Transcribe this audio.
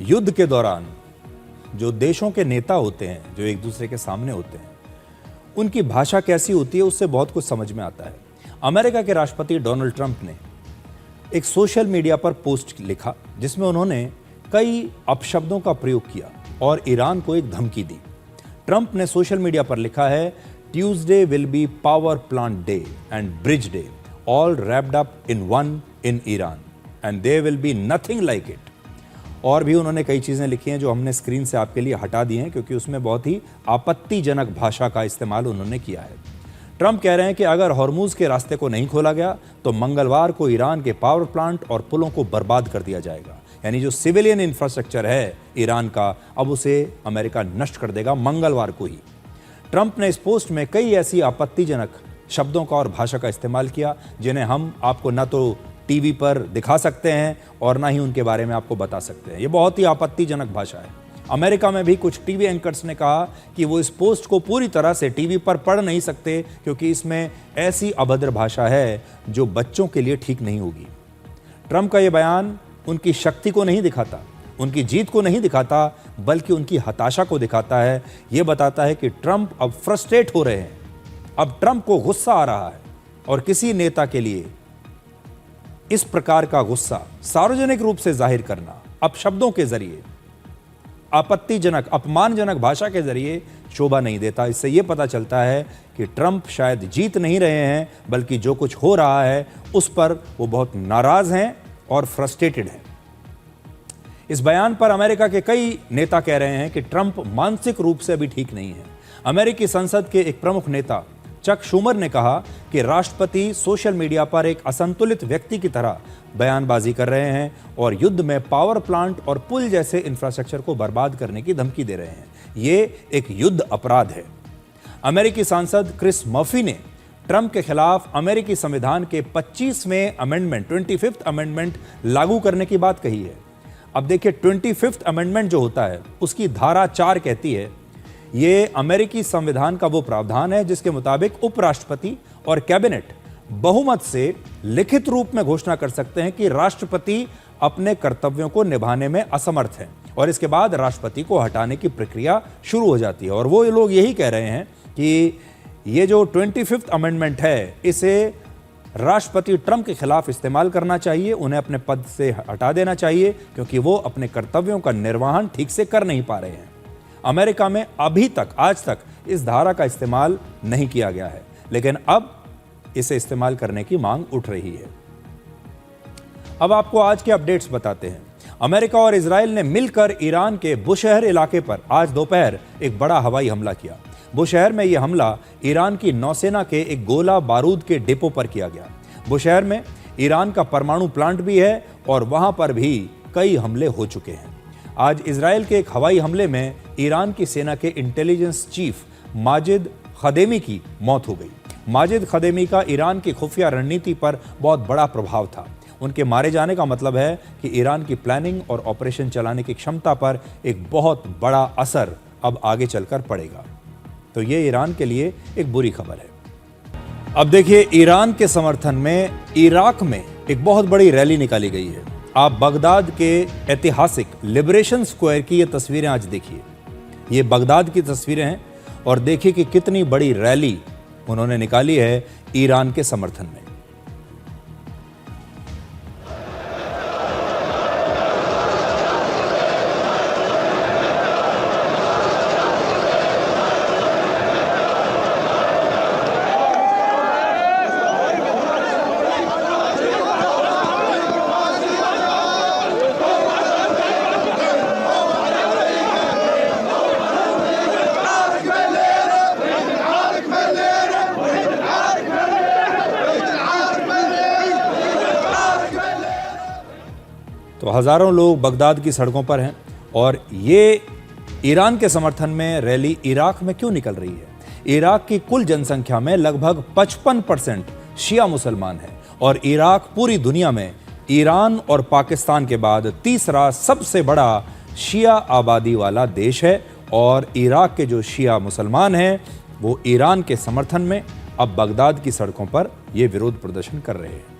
युद्ध के दौरान जो देशों के नेता होते हैं, जो एक दूसरे के सामने होते हैं, उनकी भाषा कैसी होती है उससे बहुत कुछ समझ में आता है। अमेरिका के राष्ट्रपति डोनाल्ड ट्रंप ने एक सोशल मीडिया पर पोस्ट लिखा जिसमें उन्होंने कई अपशब्दों का प्रयोग किया और ईरान को एक धमकी दी। ट्रंप ने सोशल मीडिया पर लिखा है, Tuesday will be power plant day and bridge day, all wrapped up in one in Iran and there will be nothing like it. और भी उन्होंने कई चीज़ें लिखी हैं जो हमने स्क्रीन से आपके लिए हटा दी हैं क्योंकि उसमें बहुत ही आपत्तिजनक भाषा का इस्तेमाल उन्होंने किया है। ट्रंप कह रहे हैं कि अगर हॉर्मुज के रास्ते को नहीं खोला गया तो मंगलवार को ईरान के पावर प्लांट और पुलों को बर्बाद कर दिया जाएगा। यानी जो सिविलियन इंफ्रास्ट्रक्चर है ईरान का, अब उसे अमेरिका नष्ट कर देगा मंगलवार को ही। ट्रंप ने इस पोस्ट में कई ऐसी आपत्तिजनक शब्दों का और भाषा का इस्तेमाल किया जिन्हें हम आपको न तो टीवी पर दिखा सकते हैं और ना ही उनके बारे में आपको बता सकते हैं। ये बहुत ही आपत्तिजनक भाषा है। अमेरिका में भी कुछ टीवी एंकर्स ने कहा कि वो इस पोस्ट को पूरी तरह से टीवी पर पढ़ नहीं सकते क्योंकि इसमें ऐसी अभद्र भाषा है जो बच्चों के लिए ठीक नहीं होगी। ट्रंप का ये बयान उनकी शक्ति को नहीं दिखाता, उनकी जीत को नहीं दिखाता, बल्कि उनकी हताशा को दिखाता है। ये बताता है कि ट्रंप अब फ्रस्ट्रेट हो रहे हैं, अब ट्रंप को गुस्सा आ रहा है और किसी नेता के लिए इस प्रकार का गुस्सा सार्वजनिक रूप से जाहिर करना अपशब्दों के जरिए, आपत्तिजनक अपमानजनक भाषा के जरिए शोभा नहीं देता। इससे यह पता चलता है कि ट्रंप शायद जीत नहीं रहे हैं बल्कि जो कुछ हो रहा है उस पर वो बहुत नाराज हैं और फ्रस्ट्रेटेड हैं। इस बयान पर अमेरिका के कई नेता कह रहे हैं कि ट्रंप मानसिक रूप से अभी ठीक नहीं है। अमेरिकी संसद के एक प्रमुख नेता चक शूमर ने कहा कि राष्ट्रपति सोशल मीडिया पर एक असंतुलित व्यक्ति की तरह बयानबाजी कर रहे हैं और युद्ध में पावर प्लांट और पुल जैसे इंफ्रास्ट्रक्चर को बर्बाद करने की धमकी दे रहे हैं। ये एक युद्ध अपराध है। अमेरिकी सांसद क्रिस मर्फी ने ट्रंप के खिलाफ अमेरिकी संविधान के 25वें अमेंडमेंट 25th अमेंडमेंट लागू करने की बात कही है। अब देखिए, 25th अमेंडमेंट जो होता है उसकी धारा 4 कहती है, ये अमेरिकी संविधान का वो प्रावधान है जिसके मुताबिक उपराष्ट्रपति और कैबिनेट बहुमत से लिखित रूप में घोषणा कर सकते हैं कि राष्ट्रपति अपने कर्तव्यों को निभाने में असमर्थ है और इसके बाद राष्ट्रपति को हटाने की प्रक्रिया शुरू हो जाती है। और वो लोग यही कह रहे हैं कि ये जो 25th अमेंडमेंट है इसे राष्ट्रपति ट्रंप के खिलाफ इस्तेमाल करना चाहिए, उन्हें अपने पद से हटा देना चाहिए क्योंकि वो अपने कर्तव्यों का निर्वहन ठीक से कर नहीं पा रहे हैं। अमेरिका में अभी तक आज तक इस धारा का इस्तेमाल नहीं किया गया है, लेकिन अब इसे इस्तेमाल करने की मांग उठ रही है। अब आपको आज के अपडेट्स बताते हैं। अमेरिका और इजराइल ने मिलकर ईरान के बुशहर इलाके पर आज दोपहर एक बड़ा हवाई हमला किया। बुशहर में यह हमला ईरान की नौसेना के एक गोला बारूद के डिपो पर किया गया। बुशहर में ईरान का परमाणु प्लांट भी है और वहां पर भी कई हमले हो चुके हैं। आज इजराइल के एक हवाई हमले में ईरान की सेना के इंटेलिजेंस चीफ माजिद खदेमी की मौत हो गई। माजिद खदेमी का ईरान की खुफिया रणनीति पर बहुत बड़ा प्रभाव था। उनके मारे जाने का मतलब है कि ईरान की प्लानिंग और ऑपरेशन चलाने की क्षमता पर एक बहुत बड़ा असर अब आगे चलकर पड़ेगा। तो ये ईरान के लिए एक बुरी खबर है। अब देखिए, ईरान के समर्थन में इराक में एक बहुत बड़ी रैली निकाली गई है। आप बगदाद के ऐतिहासिक लिबरेशन स्क्वायर की ये तस्वीरें आज देखिए। ये बगदाद की तस्वीरें हैं और देखिए कि कितनी बड़ी रैली उन्होंने निकाली है ईरान के समर्थन में। तो हजारों लोग बगदाद की सड़कों पर हैं और ये ईरान के समर्थन में रैली इराक में क्यों निकल रही है? इराक की कुल जनसंख्या में लगभग 55% शिया मुसलमान हैं और इराक पूरी दुनिया में ईरान और पाकिस्तान के बाद तीसरा सबसे बड़ा शिया आबादी वाला देश है। और इराक के जो शिया मुसलमान हैं वो ईरान के समर्थन में अब बगदाद की सड़कों पर ये विरोध प्रदर्शन कर रहे हैं।